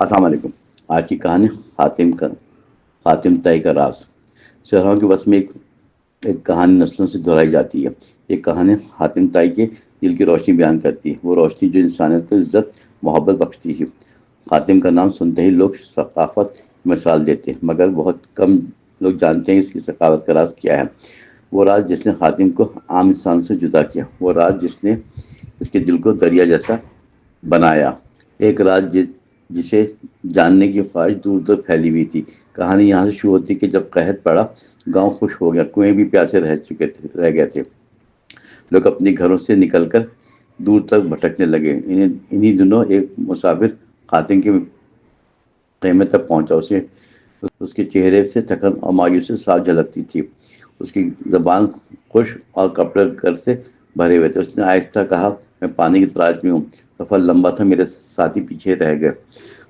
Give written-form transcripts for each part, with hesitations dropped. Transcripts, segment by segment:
السلام علیکم۔ آج کی کہانی خاتم طائی کا راز۔ شہروں کے بس میں ایک کہانی نسلوں سے دہرائی جاتی ہے۔ یہ کہانی حاتم طائی کے دل کی روشنی بیان کرتی ہے، وہ روشنی جو انسانیت کو عزت محبت بخشتی ہے۔ حاتم کا نام سنتے ہی لوگ ثقافت کی مثال دیتے ہیں، مگر بہت کم لوگ جانتے ہیں اس کی ثقافت کا راز کیا ہے۔ وہ راز جس نے حاتم کو عام انسان سے جدا کیا، وہ راز جس نے اس کے دل کو دریا جیسا بنایا، ایک راز جسے جاننے کی خواہش دور دور پھیلی ہوئی تھی۔ کہانی یہاں سے شروع ہوتی کہ جب قحط پڑا، گاؤں خوش ہو گیا، کنویں بھی پیاسے رہ گئے تھے۔ لوگ اپنے گھروں سے نکل کر دور تک بھٹکنے لگے۔ انہی دنوں ایک مسافر خاتم کے خیمے تک پہنچا۔ اس کے چہرے سے تھکن اور مایوسی صاف جھلکتی تھی۔ اس کی زبان خشک اور کپڑے گر سے بھرے ہوئے تھے۔ اس نے آہستہ کہا، میں پانی کی تلاش میں ہوں، سفر لمبا تھا، میرے ساتھی پیچھے رہ گئے۔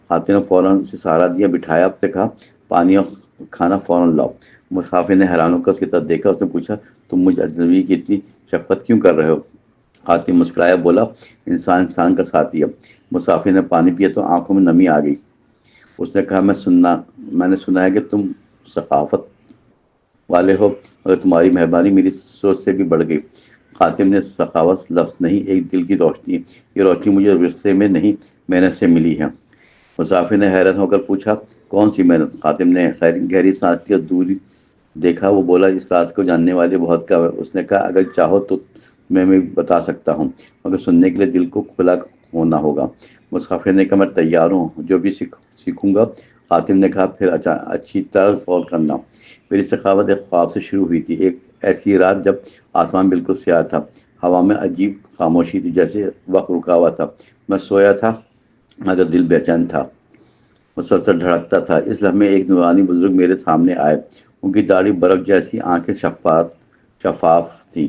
خاتم نے فوراً سے سہارا دیا، بٹھایا، سے کہا، پانی اور کھانا فوراً لاؤ۔ مسافر نے حیران ہو کر اس کی طرف دیکھا۔ اس نے پوچھا، تم مجھ اجنبی کی اتنی شفقت کیوں کر رہے ہو؟ خاتم مسکرایا، بولا، انسان انسان کا ساتھی ہے۔ مسافر نے پانی پیا تو آنکھوں میں نمی آ گئی۔ اس نے کہا، میں نے سنا ہے کہ تم ثقافت والے ہو، مگر تمہاری مہربانی میری سوچ سے بھی بڑھ گئی۔ خاتم نے، سخاوت لفظ نہیں، ایک دل کی روشنی ہے۔ یہ روشنی مجھے ورثے میں نہیں، محنت سے ملی ہے۔ مسافر نے حیران ہو کر پوچھا، کون سی محنت؟ خاتم نے گہری سانس لی اور دور دیکھا۔ وہ بولا، اس راز کو جاننے والے بہت کم ہیں۔ اس نے کہا، اگر چاہو تو میں بتا سکتا ہوں، مگر سننے کے لیے دل کو کھلا ہونا ہوگا۔ مسافر نے کہا، میں تیار ہوں، جو بھی سیکھوں گا۔ خاتم نے کہا، پھر اچھی طرح غور کرنا۔ میری سخاوت ایک خواب سے شروع ہوئی تھی، ایک ایسی رات جب آسمان بالکل سیاہ تھا، ہوا میں عجیب خاموشی تھی، جیسے وقت رکا ہوا تھا۔ میں سویا تھا مگر دل بے چین تھا، مسلسل دھڑکتا تھا۔ اس لمحے ایک نورانی بزرگ میرے سامنے آئے۔ ان کی داڑھی برف جیسی، آنکھیں شفاف تھیں۔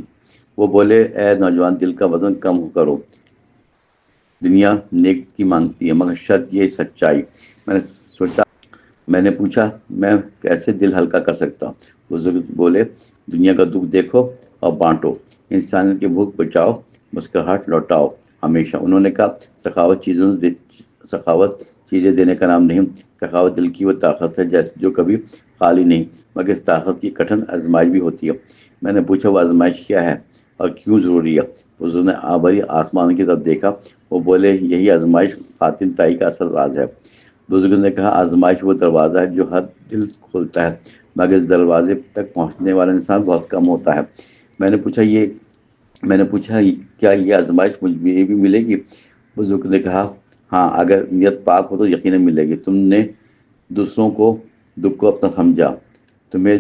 وہ بولے، اے نوجوان، دل کا وزن کم کرو، دنیا نیک کی مانگتی ہے، مگر شرط یہ سچائی۔ میں نے پوچھا، میں کیسے دل ہلکا کر سکتا ہوں؟ بزرگ بولے، دنیا کا دکھ دیکھو اور بانٹو، انسانیت کی بھوک بچاؤ، مسکراہٹ لوٹاؤ ہمیشہ۔ انہوں نے کہا، سخاوت چیزیں دینے کا نام نہیں، سخاوت دل کی وہ طاقت ہے جو کبھی خالی نہیں، مگر اس طاقت کی کٹھن آزمائش بھی ہوتی ہے۔ میں نے پوچھا، وہ آزمائش کیا ہے اور کیوں ضروری ہے؟ حضور نے آبری آسمان کی طرف دیکھا۔ وہ بولے، یہی آزمائش خاتم طائی کا اصل راز ہے۔ بزرگ نے کہا، آزمائش وہ دروازہ ہے جو ہر دل کھولتا ہے، مگر اس دروازے تک پہنچنے والا انسان بہت کم ہوتا ہے۔ میں نے پوچھا، کیا یہ آزمائش مجھے بھی ملے گی؟ بزرگ نے کہا، ہاں، اگر نیت پاک ہو تو یقیناً ملے گی۔ تم نے دوسروں کو دکھ کو اپنا سمجھا، تمہیں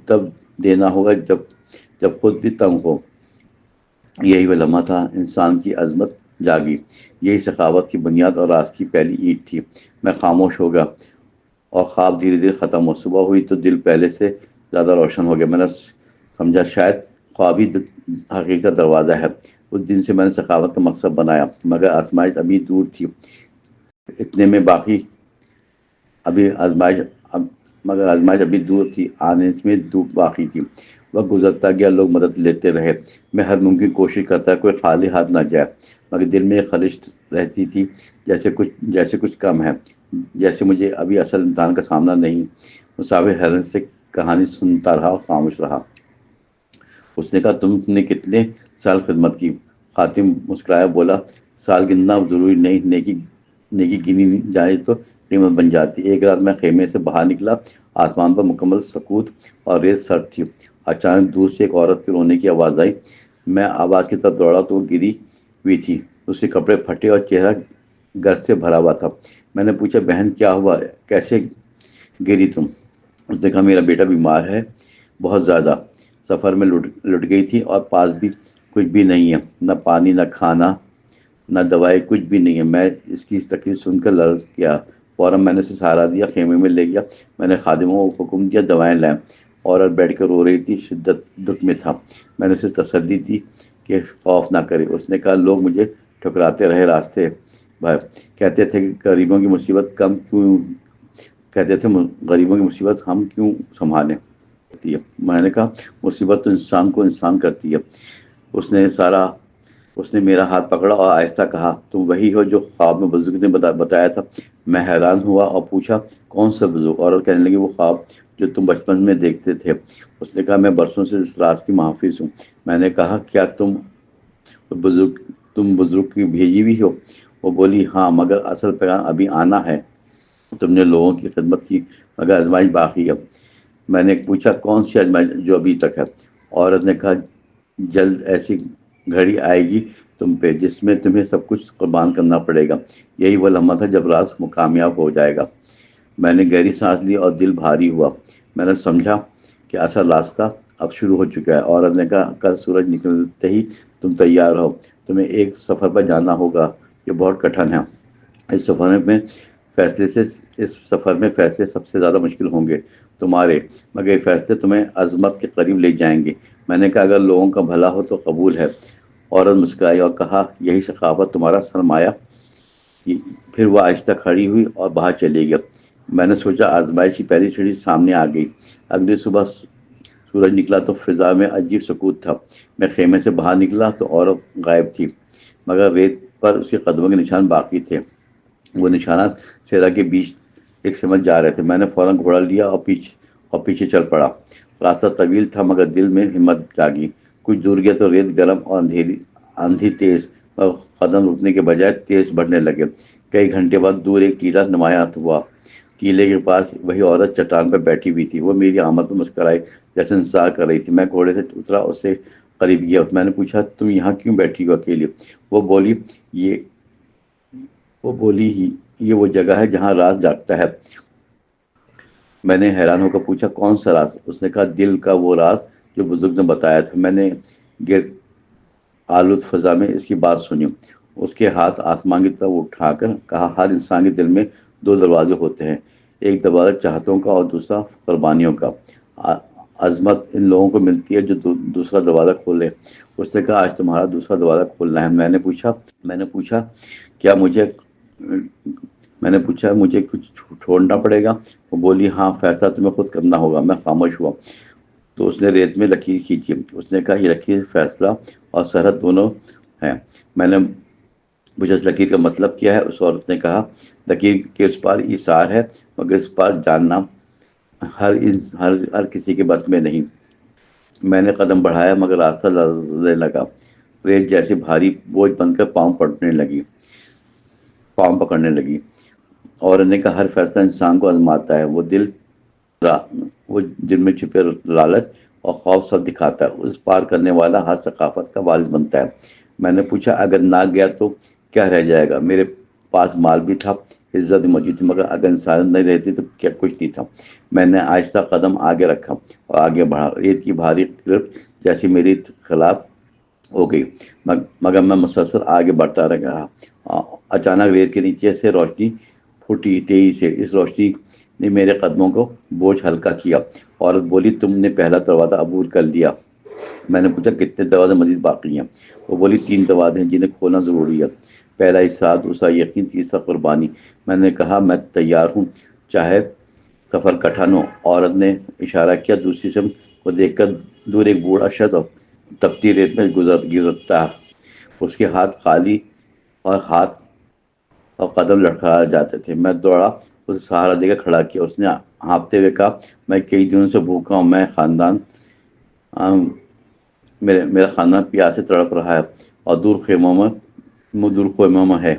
تب دینا ہوگا جب خود بھی تنگ ہو۔ یہی وہ لمحہ تھا، انسان کی عظمت جاگی۔ یہی سخاوت کی بنیاد اور راز کی پہلی اینٹ تھی۔ میں خاموش ہو گیا اور خواب دھیرے دھیرے ختم ہو۔ صبح ہوئی تو دل پہلے سے زیادہ روشن ہو گیا۔ میں نے سمجھا شاید خواب ہی حقیقت دروازہ ہے۔ اس دن سے میں نے سخاوت کا مقصد بنایا، مگر آزمائش ابھی دور تھی، اتنے میں آزمائش ابھی دور تھی، آنے میں دھوپ باقی تھی۔ وقت گزرتا گیا، لوگ مدد لیتے رہے، میں ہر ممکن کوشش کرتا، کوئی خالی ہاتھ نہ جائے، مگر دل میں ایک خلش رہتی تھی، جیسے کچھ کم ہے، جیسے مجھے ابھی اصل امتحان کا سامنا نہیں۔ مسافر حیرت سے کہانی سنتا رہا اور خاموش رہا۔ اس نے کہا، تم نے کتنے سال خدمت کی؟ خاتم مسکرایا، بولا، سال گننا ضروری نہیں، نیکی گنی جائے تو قیمت بن جاتی۔ ایک رات میں خیمے سے باہر نکلا، آسمان پر مکمل سکوت اور ریت سرد تھی۔ اچانک دور سے ایک عورت کے رونے کی آواز آئی۔ میں آواز کی طرف دوڑا تو وہ گری ہوئی تھی، اس کے کپڑے پھٹے اور چہرہ گر سے بھرا ہوا تھا۔ میں نے پوچھا، بہن کیا ہوا، کیسے گری تم؟ اس نے کہا، میرا بیٹا بیمار ہے، بہت زیادہ، سفر میں لٹ گئی تھی اور پاس بھی کچھ بھی نہیں ہے، نہ پانی، نہ کھانا، نہ دوائی، کچھ بھی نہیں ہے۔ میں اس کی تکلیف سن کر لرز گیا۔ فوراً میں نے اسے سہارا دیا، خیمے میں لے گیا۔ میں نے خادموں کو حکم دیا، دوائیں لائیں۔ عورت بیٹھ کر رو رہی تھی، شدت دکھ میں تھا۔ میں نے اسے تسلی دی کہ خوف نہ کرے۔ اس نے کہا، لوگ مجھے ٹھکراتے رہے راستے بھر، کہتے تھے کہ غریبوں کی مصیبت ہم کیوں سنبھالیں۔ میں نے کہا، مصیبت تو انسان کو انسان کرتی ہے۔ اس نے سارا اس نے میرا ہاتھ پکڑا اور آہستہ کہا، تم وہی ہو جو خواب میں بزرگ نے بتایا تھا؟ میں حیران ہوا اور پوچھا، کون سا بزرگ؟ عورت کہنے لگی، وہ خواب جو تم بچپن میں دیکھتے تھے۔ اس نے کہا، میں برسوں سے اس راز کی محافظ ہوں۔ میں نے کہا، کیا بزرگ تم بزرگ کی بھیجی ہوئی ہو؟ وہ بولی، ہاں، مگر اصل پیغام ابھی آنا ہے۔ تم نے لوگوں کی خدمت کی، مگر آزمائش باقی ہے۔ میں نے پوچھا، کون سی آزمائش جو ابھی تک ہے؟ عورت نے کہا، جلد ایسی گھڑی آئے گی تم پہ جس میں تمہیں سب کچھ قربان کرنا پڑے گا۔ یہی وہ لمحہ تھا جب راز کامیاب ہو جائے گا۔ میں نے گہری سانس لی اور دل بھاری ہوا۔ میں نے سمجھا کہ اصل راستہ اب شروع ہو چکا ہے۔ عورت نے کہا، کل سورج نکلتے ہی تم تیار ہو، تمہیں ایک سفر پر جانا ہوگا، یہ بہت کٹھن ہے۔ اس سفر میں اس سفر میں فیصلے سب سے زیادہ مشکل ہوں گے تمہارے، مگر یہ فیصلے تمہیں عظمت کے قریب لے جائیں گے۔ میں نے کہا، اگر لوگوں کا بھلا ہو تو قبول ہے۔ عورت مسکرائی اور کہا، یہی ثقافت تمہارا سرمایہ۔ پھر وہ آہستہ کھڑی ہوئی اور باہر چلی گئی۔ میں نے سوچا، آزمائش کی پہلی سیڑھی سامنے آ گئی۔ اگلی صبح سورج نکلا تو فضا میں عجیب سکوت تھا۔ میں خیمے سے باہر نکلا تو عورت غائب تھی، مگر ریت پر اس کے قدموں کے نشان باقی تھے۔ وہ نشانات صحرا کے بیچ ایک سمجھ جا رہے تھے۔ میں نے فوراً گھوڑا لیا اور پیچھے چل پڑا۔ راستہ طویل تھا، مگر دل میں ہمت جاگی۔ کچھ دور گیا تو ریت گرم اور آندھی تیز، اور قدم رکنے کے بجائے تیز بڑھنے لگے۔ کئی گھنٹے بعد دور ایک ٹیلا نمایاں ہوا۔ ٹیلے کے پاس وہی عورت چٹان پر بیٹھی ہوئی تھی۔ وہ میری آمد پر مسکرائی جیسے انتظار کر رہی تھی۔ میں گھوڑے سے اترا، اس سے قریب گیا۔ میں نے پوچھا، تم یہاں کیوں بیٹھی ہو اکیلی؟ وہ بولی، یہ یہ وہ جگہ ہے جہاں راز جاگتا ہے۔ میں نے حیران ہو کر پوچھا، کون سا راز؟ اس نے کہا، دل کا وہ راز جو بزرگ نے بتایا تھا۔ میں نے گر آلود فضا میں اس کی بات سنی۔ اس کے ہاتھ آسمان کی طرف اٹھا کر کہا، ہر انسان کے دل میں دو دروازے ہوتے ہیں، ایک دروازہ چاہتوں کا اور دوسرا قربانیوں کا۔ عظمت ان لوگوں کو ملتی ہے جو دوسرا دروازہ کھولے۔ اس نے کہا، آج تمہارا دوسرا دروازہ کھولنا ہے۔ میں نے پوچھا کیا مجھے کچھ چھوڑنا پڑے گا؟ وہ بولی، ہاں، فیصلہ تمہیں خود کرنا ہوگا۔ میں خاموش ہوا تو اس نے ریت میں لکیر کھینچی۔ اس نے کہا، یہ لکیر فیصلہ اور سرحد دونوں ہیں۔ میں نے پوچھا، اس لکیر کا مطلب کیا ہے؟ اس عورت نے کہا، لکیر کے اس پار ایثار ہے، مگر اس پار جاننا ہر کسی کے بس میں نہیں۔ میں نے قدم بڑھایا، مگر راستہ لڑنے لگا۔ ریت جیسے بھاری بوجھ بن کر پاؤں پکڑنے لگی۔ اور نے کہا، ہر فیصلہ انسان کو آزماتا ہے۔ وہ دل میں چھپے لالچ اور خوف سب دکھاتا ہے۔ اس پار کرنے والا ہر ثقافت کا وارث بنتا ہے۔ میں نے پوچھا، اگر نہ گیا تو کیا رہ جائے گا؟ میرے پاس مال بھی تھا، عزت بھی موجود تھی، مگر اگر انسانیت نہیں رہتی تو کیا کچھ نہیں تھا۔ میں نے آہستہ قدم آگے رکھا اور آگے بڑھا۔ ریت کی بھاری گرفت جیسی میری خلاف ہو گئی، مگر میں مسلسل آگے بڑھتا رہا۔ اچانک ریت کے نیچے سے روشنی پھوٹی تیزی سے۔ اس روشنی نے میرے قدموں کو بوجھ ہلکا کیا۔ عورت بولی، تم نے پہلا دروازہ عبور کر لیا۔ میں نے پوچھا، کتنے دروازے مزید باقی ہیں؟ وہ بولی، 3 دروازے ہیں جنہیں کھولنا ضروری ہے۔ پہلا احساس، دوسرا یقین، تیسرا قربانی۔ میں نے کہا، میں تیار ہوں، چاہے سفر کٹھن ہو۔ عورت نے اشارہ کیا دوسری سمت کو دیکھ کر۔ دور ایک بوڑھا شخص تپتی ریت میں گزرتا، اس کے ہاتھ خالی اور قدم لڑکھڑا جاتے تھے۔ میں دوڑا، اسے سہارا دے کر کھڑا کیا۔ اس نے ہانپتے ہوئے کہا، میں کئی دنوں سے بھوکا ہوں، میرا خاندان پیاس سے تڑپ رہا ہے اور دور خیموں میں ہے۔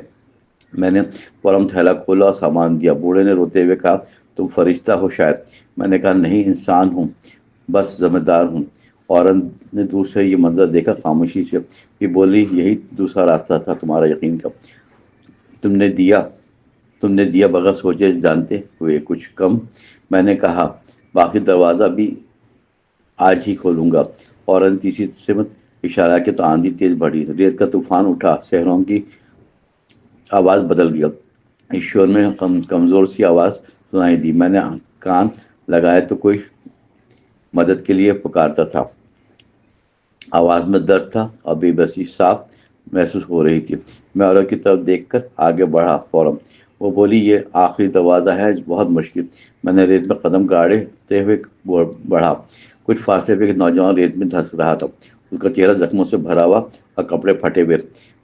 میں نے فوراً تھیلا کھولا اور سامان دیا۔ بوڑھے نے روتے ہوئے کہا، تم فرشتہ ہو شاید؟ میں نے کہا، نہیں، انسان ہوں، بس ذمہ دار ہوں۔ عورت نے دور سے یہ منظر دیکھا، خاموشی سے بھی بولی، یہی دوسرا راستہ تھا تمہارا یقین کا، تم نے دیا بغیر سوچے جانتے ہوئے کچھ کم۔ میں نے کہا، باقی دروازہ بھی آج ہی کھولوں گا۔ عورت نے تیسری سمت اشارہ کیا تو آندھی تیز بڑھی، ریت کا طوفان اٹھا، سحروں کی آواز بدل گیا۔ اس شور میں کمزور سی آواز سنائی دی۔ میں نے کان لگائے تو کوئی مدد کے لیے پکارتا تھا۔ آواز میں درد تھا اور بے بسی صاف محسوس ہو رہی تھی۔ میں عورت کی طرف دیکھ کر آگے بڑھا۔ فوراً وہ بولی، یہ آخری دروازہ ہے، بہت مشکل۔ میں نے ریت میں قدم گاڑتے ہوئے بڑھا۔ کچھ فاصلے پہ ایک نوجوان ریت میں دھنس رہا تھا۔ اس کا چہرہ زخموں سے بھرا ہوا اور کپڑے پھٹے ہوئے،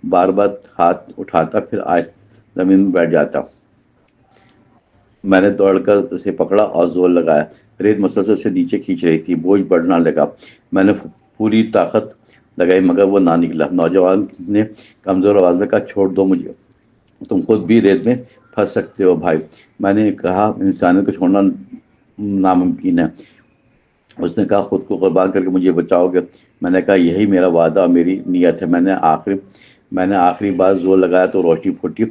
بار بار ہاتھ اٹھاتا پھر آہستہ زمین میں بیٹھ جاتا۔ میں نے دوڑ کر اسے پکڑا اور زور لگایا، ریت مسلسل سے نیچے کھینچ رہی تھی، بوجھ بڑھنا لگا۔ میں نے پوری طاقت لگائی مگر وہ نہ نکلا۔ نوجوان نے کمزور آواز میں کہا، چھوڑ دو مجھے، تم خود بھی ریت میں پھنس سکتے ہو بھائی۔ میں نے کہا، انسانیت کو چھوڑنا ناممکن ہے۔ اس نے کہا، خود کو قربان کر کے مجھے بچاؤ گے؟ میں نے کہا، یہی میرا وعدہ اور میری نیت ہے۔ میں نے آخری بار زور لگایا تو روشنی پھوٹی،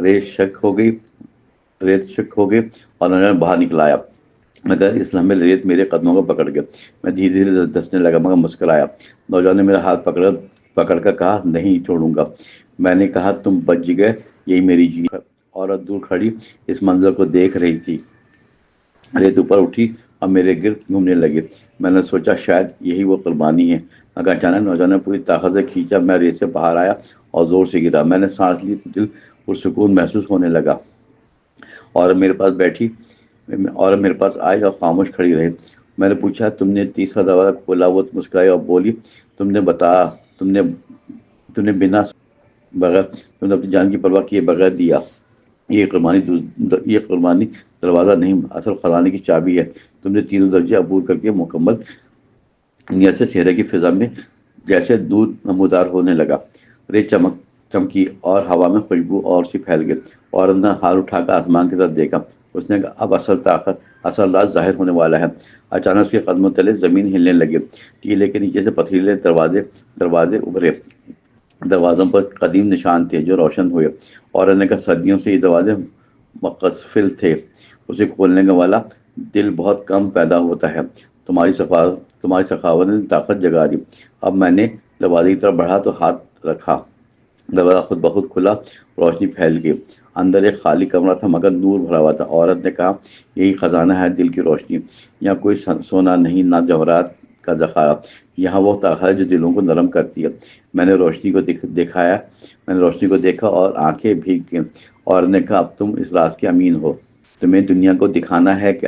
ریت شک ہو گئی ریت شک ہو گئی اور نوجوان باہر نکل آیا، مگر اس لمحے ریت میرے قدموں کو پکڑ گیا۔ میں دھیرے دھیرے دھسنے لگا مگر مسکرایا۔ نوجوان نے میرا ہاتھ پکڑ کر کہا، نہیں چھوڑوں گا۔ میں نے کہا، تم بچ گئے، یہی میری جیت ہے۔ عورت دور کھڑی اس منظر کو دیکھ رہی تھی، ریت اوپر اٹھی اور میرے گرد گھومنے لگی۔ میں نے سوچا شاید یہی وہ قربانی ہے، مگر اچانک نوجوان نے پوری طاقت سے کھینچا، میں ریت سے باہر آیا اور زور سے گرا۔ میں نے سانس لی تو دل پرسکون محسوس ہونے لگا۔ اور میرے پاس آئی اور خاموش کھڑی رہی۔ میں نے پوچھا، تم نے تیسرا دروازہ کھولا؟ وہ مسکرائی اور بولی، تم نے بتایا، تم نے تم نے اپنی جان کی پرواہ کیے بغیر دیا۔ یہ قربانی دروازہ نہیں، اصل خزانے کی چابی ہے۔ تم نے تینوں درجے عبور کر کے مکمل نیت سے صحرا کی فضا میں جیسے دودھ نمودار ہونے لگا۔ ریت چمکی اور ہوا میں خوشبو اور سی پھیل گئی۔ عورت نے ہاتھ اٹھا کر آسمان کی طرف دیکھا۔ اس نے کہا، اب اصل راز ظاہر ہونے والا ہے۔ اچانک اس کے قدموں تلے زمین ہلنے لگی، ٹیلے کے نیچے سے پتھریلے دروازے ابھرے۔ دروازوں پر قدیم نشان تھے جو روشن ہوئے۔ عورت نے کہا، صدیوں سے یہ دروازے مقفل تھے، اسے کھولنے والا دل بہت کم پیدا ہوتا ہے۔ تمہاری سخاوت نے طاقت جگا دی۔ اب میں نے دروازے کی طرف بڑھا تو ہاتھ رکھا، دروازہ خود بخود کھلا، روشنی پھیل گئی۔ اندر ایک خالی کمرہ تھا مگر نور بھرا ہوا تھا۔ عورت نے کہا، یہی خزانہ ہے دل کی روشنی۔ یہاں کوئی سونا نہیں، نہ جواہرات کا ذخیرہ، یہاں وہ طاقت ہے جو دلوں کو نرم کرتی ہے۔ میں نے روشنی کو دیکھا اور آنکھیں بھیگ گئیں۔ عورت نے کہا، اب تم اس راز کے امین ہو، تمہیں دنیا کو دکھانا ہے کہ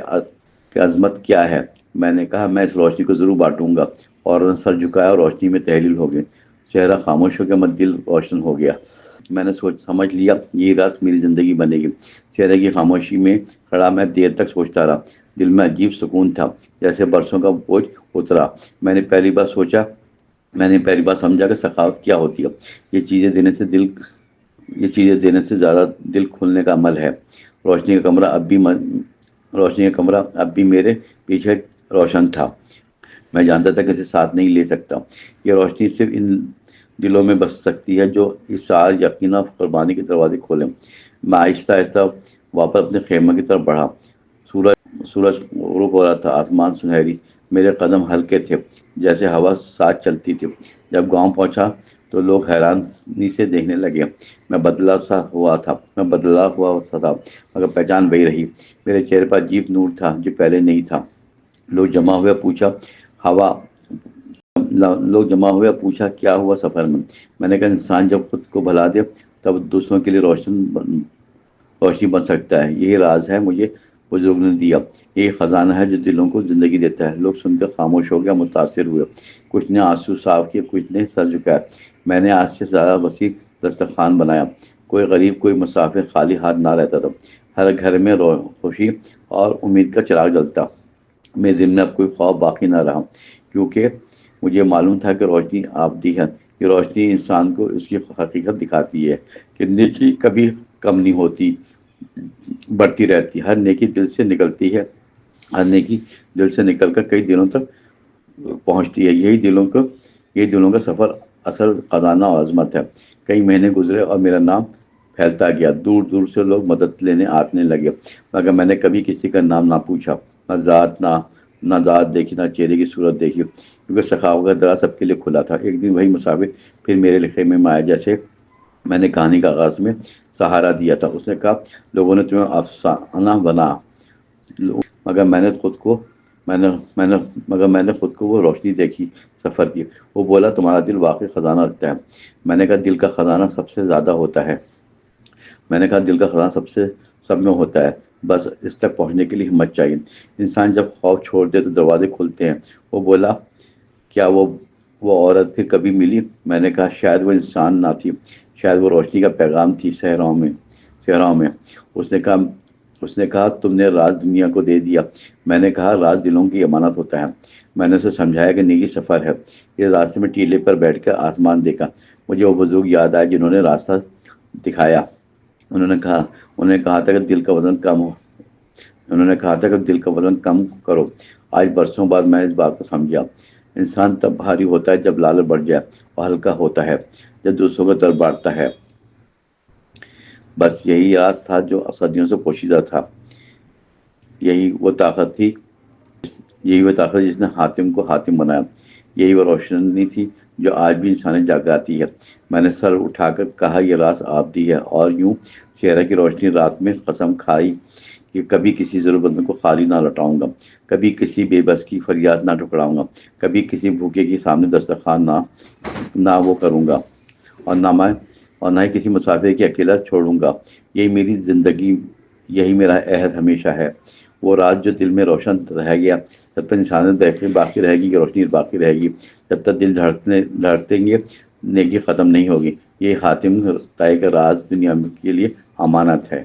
عظمت کیا ہے۔ میں نے کہا، میں اس روشنی کو ضرور بانٹوں گا۔ عورت نے سر جھکایا اور روشنی میں تحلیل ہو گئی۔ چہرہ خاموش ہو گیا مگر دل روشن ہو گیا۔ میں نے سمجھ لیا، یہی راز میری زندگی بنے گی۔ چہرے کی خاموشی میں کھڑا میں دیر تک سوچتا رہا۔ دل میں عجیب سکون تھا، جیسے برسوں کا بوجھ اترا۔ میں نے پہلی بار سمجھا کہ سخاوت کیا ہوتی ہے۔ یہ چیزیں دینے سے زیادہ دل کھولنے کا عمل ہے۔ روشنی کا کمرہ اب بھی میرے پیچھے روشن تھا۔ میں جانتا تھا کہ اسے ساتھ نہیں لے سکتا۔ یہ روشنی صرف ان دلوں میں بس سکتی ہے جو اس سال یقین اور قربانی کے دروازے کھولیں۔ میں آہستہ واپس اپنے خیمے کی طرف بڑھا۔ سورج غروب ہو رہا تھا، آسمان سنہری، میرے قدم ہلکے تھے جیسے ہوا ساتھ چلتی تھی۔ جب گاؤں پہنچا تو لوگ حیرانی سے دیکھنے لگے۔ میں بدلا ہوا تھا مگر پہچان وہی رہی۔ میرے چہرے پر عجیب نور تھا جو پہلے نہیں تھا۔ لوگ جمع ہوئے پوچھا، کیا ہوا سفر میں؟ میں نے کہا، انسان جب خود کو بھلا دے تب دوسروں کے لیے روشنی بن سکتا ہے۔ یہی راز ہے مجھے بزرگ نے دیا، یہی خزانہ ہے جو دلوں کو زندگی دیتا ہے۔ لوگ سن کر خاموش ہو گیا، متاثر ہوئے۔ کچھ نے آنسو صاف کیے، کچھ نے سر جھکایا۔ میں نے آج سے زیادہ وسیع دسترخوان بنایا۔ کوئی غریب، کوئی مسافر خالی ہاتھ نہ رہتا تھا۔ ہر گھر میں خوشی اور امید کا چراغ جلتا۔ میرے دل میں اب کوئی خوف باقی نہ رہا، کیونکہ مجھے معلوم تھا کہ روشنی آبدی ہے۔ یہ روشنی انسان کو اس کی حقیقت دکھاتی ہے کہ نیکی کبھی کم نہیں ہوتی، بڑھتی رہتی۔ ہر نیکی دل سے نکل کر کئی دلوں تک پہنچتی ہے۔ یہی دلوں کا سفر اصل خزانہ اور عظمت ہے۔ کئی مہینے گزرے اور میرا نام پھیلتا گیا۔ دور دور سے لوگ مدد لینے آنے لگے، مگر میں نے کبھی کسی کا نام نہ پوچھا، نہ ذات دیکھی، نہ چہرے کی صورت دیکھی، کیونکہ سخاوت کا دروازہ سب کے لیے کھلا تھا۔ ایک دن وہی مسافر پھر میرے خیمے میں آیا، جیسے میں نے کہانی کا آغاز میں سہارا دیا تھا۔ اس نے کہا، لوگوں نے تمہیں افسانہ بنا، مگر میں نے خود کو وہ روشنی دیکھی، سفر کی۔ وہ بولا، تمہارا دل واقعی خزانہ رکھتا ہے۔ میں نے کہا، دل کا خزانہ سب سے زیادہ ہوتا ہے۔ سب میں ہوتا ہے، بس اس تک پہنچنے کے لیے ہمت چاہیے۔ انسان جب خوف چھوڑ دے تو دروازے کھلتے ہیں۔ وہ بولا، کیا وہ وہ عورت پھر کبھی ملی؟ میں نے کہا شاید وہ انسان نہ تھی، شاید وہ روشنی کا پیغام تھی صحراؤں میں۔ اس نے کہا تم نے راز دنیا کو دے دیا۔ میں نے کہا راز دلوں کی امانت ہوتا ہے۔ میں نے اسے سمجھایا کہ نیکی سفر ہے۔ اس راستے میں ٹیلے پر بیٹھ کر آسمان دیکھا، مجھے وہ بزرگ یاد آئے جنہوں نے راستہ دکھایا۔ انہوں نے کہا تھا کہ دل کا وزن کم کرو۔ آج برسوں بعد میں اس بات کو سمجھا۔ انسان تب بھاری ہوتا ہے جب لالچ بڑھ جائے، اور ہلکا ہوتا ہے جب دوسروں کا درد بانٹتا ہے۔ بس یہی راز تھا جو صدیوں سے پوشیدہ تھا۔ یہی وہ طاقت تھی جس نے حاتم کو حاتم بنایا۔ یہی وہ روشنی تھی جو آج بھی انسانیت جاگاتی ہے۔ میں نے سر اٹھا کر کہا یہ راز آپ دی ہے، اور یوں صحرا کی روشنی رات میں قسم کھائی کہ کبھی کسی ضرورت مند کو خالی نہ لوٹاؤں گا، کبھی کسی بے بس کی فریاد نہ ٹکراؤں گا، کبھی کسی بھوکے کے سامنے دسترخوان نہ وہ کروں گا، اور نہ ہی کسی مسافر کی اکیلا چھوڑوں گا۔ یہی میری زندگی، یہی میرا عہد ہمیشہ ہے۔ وہ رات جو دل میں روشن رہ گیا، جب تک انسانیت باقی رہے گی، روشنی باقی رہے گی، جب تک دل دھڑکیں گے، نیکی ختم نہیں ہوگی۔ یہ حاتم طائی کا راز دنیا کے لیے امانت ہے۔